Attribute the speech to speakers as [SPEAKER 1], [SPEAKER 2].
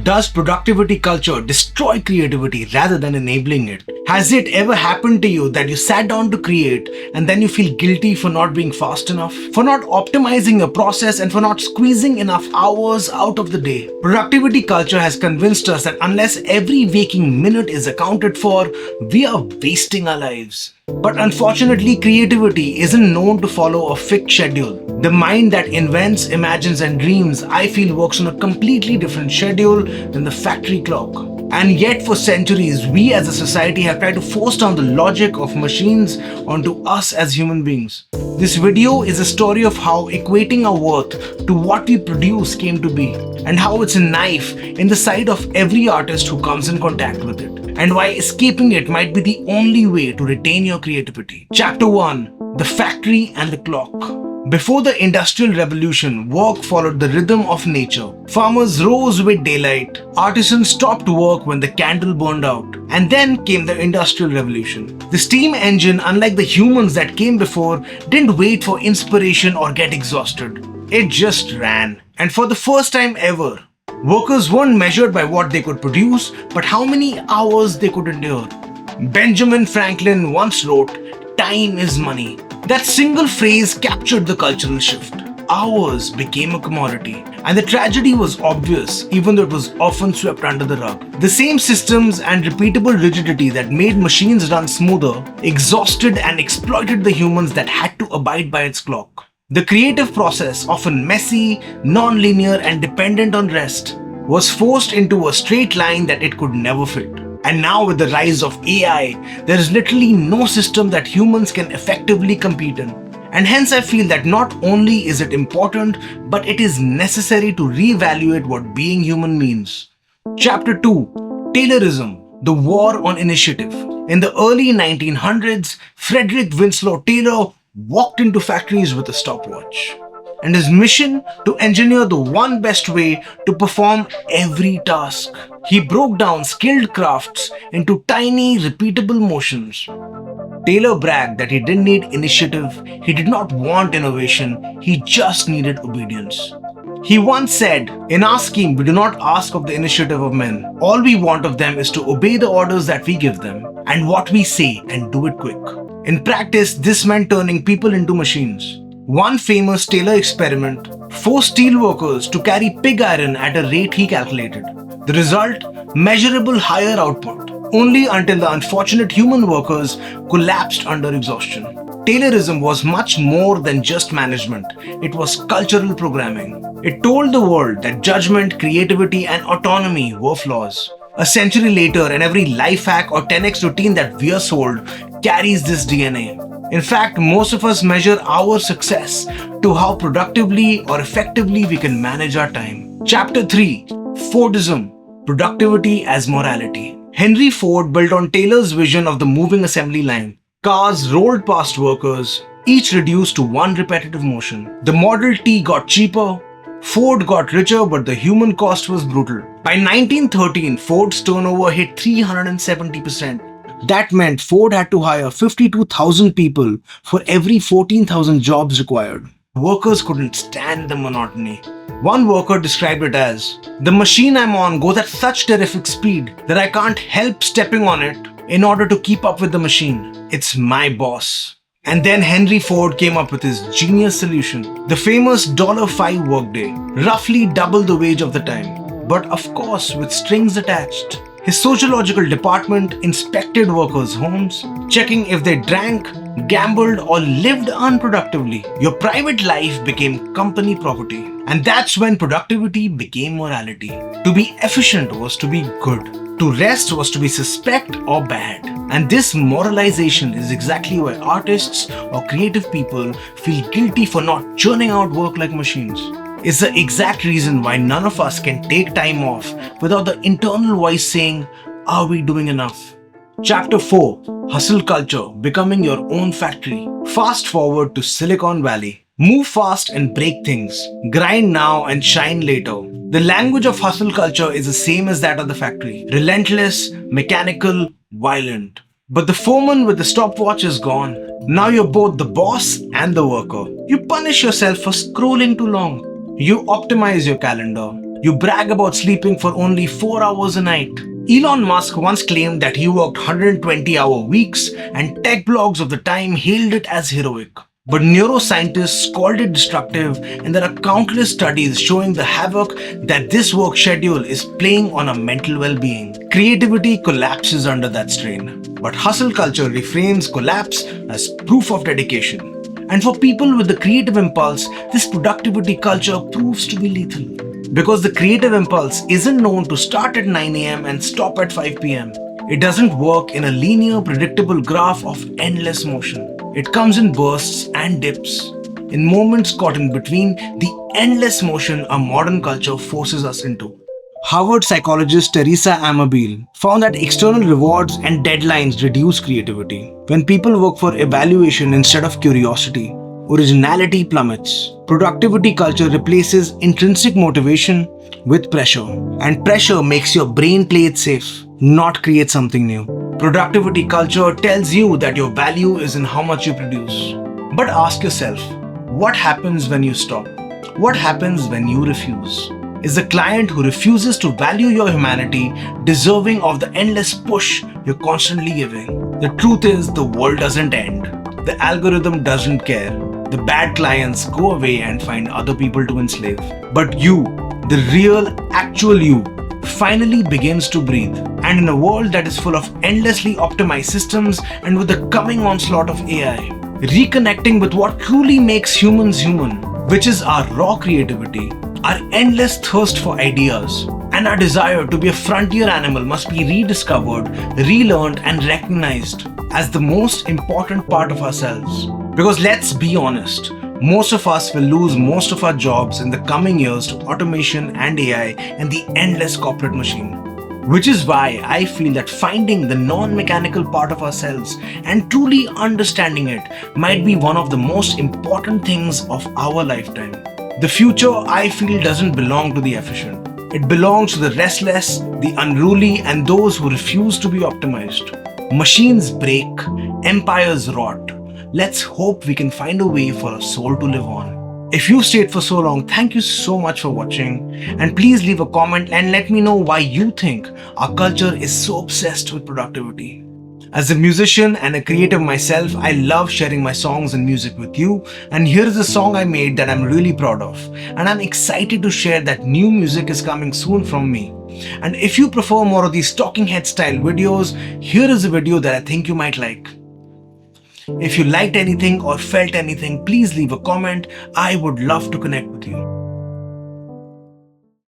[SPEAKER 1] Does productivity culture destroy creativity rather than enabling it? Has it ever happened to you that you sat down to create and then you feel guilty for not being fast enough, for not optimizing your process, and for not squeezing enough hours out of the day? Productivity culture has convinced us that unless every waking minute is accounted for, we are wasting our lives. But unfortunately, creativity isn't known to follow a fixed schedule. The mind that invents, imagines, and dreams, I feel, works on a completely different schedule than the factory clock. And yet, for centuries, we as a society have tried to force down the logic of machines onto us as human beings. This video is a story of how equating our worth to what we produce came to be, and how it's a knife in the side of every artist who comes in contact with it, and why escaping it might be the only way to retain your creativity. Chapter 1: The Factory and the Clock. Before the Industrial Revolution, work followed the rhythm of nature. Farmers rose with daylight, artisans stopped work when the candle burned out, and then came the Industrial Revolution. The steam engine, unlike the humans that came before, didn't wait for inspiration or get exhausted. It just ran. And for the first time ever, workers weren't measured by what they could produce, but how many hours they could endure. Benjamin Franklin once wrote, "Time is money." That single phrase captured the cultural shift. Hours became a commodity, and the tragedy was obvious, even though it was often swept under the rug. The same systems and repeatable rigidity that made machines run smoother exhausted and exploited the humans that had to abide by its clock. The creative process, often messy, non-linear, and dependent on rest, was forced into a straight line that it could never fit. And now, with the rise of AI, there is literally no system that humans can effectively compete in. And hence I feel that not only is it important, but it is necessary to reevaluate what being human means. Chapter 2: Taylorism, the War on Initiative. In the early 1900s, Frederick Winslow Taylor walked into factories with a stopwatch, and his mission to engineer the one best way to perform every task. He broke down skilled crafts into tiny, repeatable motions. Taylor bragged that he didn't need initiative, he did not want innovation, he just needed obedience. He once said, "In our scheme, we do not ask of the initiative of men. All we want of them is to obey the orders that we give them, and what we say, and do it quick." In practice, this meant turning people into machines. One famous Taylor experiment forced steelworkers to carry pig iron at a rate he calculated. The result? Measurable higher output, only until the unfortunate human workers collapsed under exhaustion. Taylorism was much more than just management. It was cultural programming. It told the world that judgment, creativity, and autonomy were flaws. A century later, and every life hack or 10x routine that we are sold carries this DNA. In fact, most of us measure our success to how productively or effectively we can manage our time. Chapter 3: Fordism, Productivity as Morality. Henry Ford built on Taylor's vision of the moving assembly line. Cars rolled past workers, each reduced to one repetitive motion. The Model T got cheaper, Ford got richer, but the human cost was brutal. By 1913, Ford's turnover hit 370%. That meant Ford had to hire 52,000 people for every 14,000 jobs required. Workers couldn't stand the monotony. One worker described it as, "The machine I'm on goes at such terrific speed that I can't help stepping on it in order to keep up with the machine. It's my boss." And then Henry Ford came up with his genius solution, the famous $5 workday, roughly double the wage of the time, but of course with strings attached. His sociological department inspected workers' homes, checking if they drank, gambled, or lived unproductively. Your private life became company property. And that's when productivity became morality. To be efficient was to be good. To rest was to be suspect or bad. And this moralization is exactly why artists or creative people feel guilty for not churning out work like machines. It's the exact reason why none of us can take time off without the internal voice saying, "Are we doing enough?" Chapter 4: Hustle Culture, Becoming Your Own Factory. Fast forward to Silicon Valley. Move fast and break things. Grind now and shine later. The language of hustle culture is the same as that of the factory. Relentless, mechanical, violent. But the foreman with the stopwatch is gone. Now you're both the boss and the worker. You punish yourself for scrolling too long. You optimize your calendar. You brag about sleeping for only 4 hours a night. Elon Musk once claimed that he worked 120-hour weeks, and tech blogs of the time hailed it as heroic. But neuroscientists called it destructive, and there are countless studies showing the havoc that this work schedule is playing on our mental well-being. Creativity collapses under that strain. But hustle culture reframes collapse as proof of dedication. And for people with the creative impulse, this productivity culture proves to be lethal. Because the creative impulse isn't known to start at 9 a.m. and stop at 5 p.m. It doesn't work in a linear, predictable graph of endless motion. It comes in bursts and dips. In moments caught in between the endless motion our modern culture forces us into. Harvard psychologist Teresa Amabile found that external rewards and deadlines reduce creativity. When people work for evaluation instead of curiosity, originality plummets. Productivity culture replaces intrinsic motivation with pressure. And pressure makes your brain play it safe, not create something new. Productivity culture tells you that your value is in how much you produce. But ask yourself, what happens when you stop? What happens when you refuse? Is the client who refuses to value your humanity deserving of the endless push you're constantly giving? The truth is, the world doesn't end. The algorithm doesn't care. The bad clients go away and find other people to enslave. But you, the real, actual you, finally begins to breathe. And in a world that is full of endlessly optimized systems and with the coming onslaught of AI, reconnecting with what truly makes humans human, which is our raw creativity, our endless thirst for ideas, and our desire to be a frontier animal must be rediscovered, relearned, and recognized as the most important part of ourselves. Because let's be honest, most of us will lose most of our jobs in the coming years to automation and AI and the endless corporate machine. Which is why I feel that finding the non-mechanical part of ourselves and truly understanding it might be one of the most important things of our lifetime. The future, I feel, doesn't belong to the efficient. It belongs to the restless, the unruly, and those who refuse to be optimized. Machines break, empires rot. Let's hope we can find a way for a soul to live on. If you stayed for so long, thank you so much for watching. And please leave a comment and let me know why you think our culture is so obsessed with productivity. As a musician and a creative myself, I love sharing my songs and music with you. And here is a song I made that I'm really proud of. And I'm excited to share that new music is coming soon from me. And if you prefer more of these talking head style videos, here is a video that I think you might like. If you liked anything or felt anything, please leave a comment. I would love to connect with you.